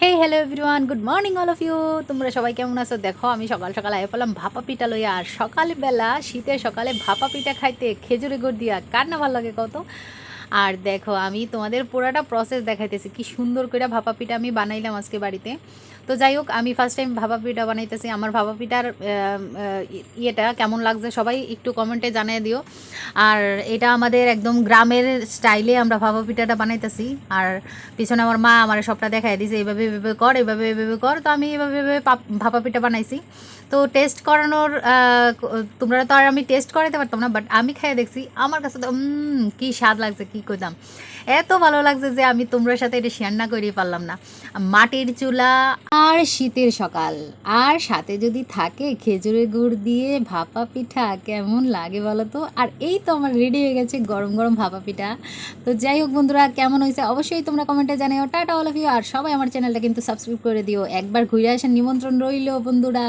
Hey hello everyone, good morning all of you. তোমরা সবাই কেমন আছো? দেখো আমি সকাল সকাল আয় পেলাম ভাপা পিঠা লইয়া। আর সকালবেলা শীতের সকালে ভাপা পিঠা খাইতে খেজুরে গুড় দিয়া কার না ভালো লাগে কত। আর দেখো আমি তোমাদের পুরাটা প্রসেস দেখাইতেছি কি সুন্দর করে ভাপা পিঠা আমি বানাইলাম আজকে বাড়িতে। তো যাই হোক, আমি ফার্স্ট টাইম ভাপা পিঠা বানাইতেছি। আমার ভাপা পিঠার ইয়েটা কেমন লাগছে সবাই একটু কমেন্টে জানিয়ে দিও। আর এটা আমাদের একদম গ্রামের স্টাইলে আমরা ভাপা পিঠাটা বানাইতেছি। আর পিছনে আমার মা আমার সবটা দেখাই দিয়েছে, এইভাবে এভাবে কর, এভাবে এভাবে কর। তো আমি এভাবে এভাবে ভাপা পিঠা বানাইছি। তো টেস্ট করানোর তোমরা তো আর আমি টেস্ট করাইতে পারতাম না, বাট আমি খাইয়ে দেখছি। আমার কাছে তো কী স্বাদ লাগছে, কী কইতাম, এত ভালো লাগছে যে আমি তোমরা সাথে এটা শেয়ার না করেই পারলাম না। মাটির চুলা আর শীতের সকাল, আর সাথে যদি থাকে খেজুরের গুড় দিয়ে ভাপা পিঠা, কেমন লাগে বলো তো। আর এই তো আমার রেডি হয়ে গেছে গরম গরম ভাপা পিঠা। তো যাই হোক বন্ধুরা, কেমন হয়েছে অবশ্যই তোমরা কমেন্টে জানিও। Tata all of you. আর সবাই আমার চ্যানেলটা কিন্তু সাবস্ক্রাইব করে দিও। একবার ঘুরে আসার নিমন্ত্রণ রইল বন্ধুরা।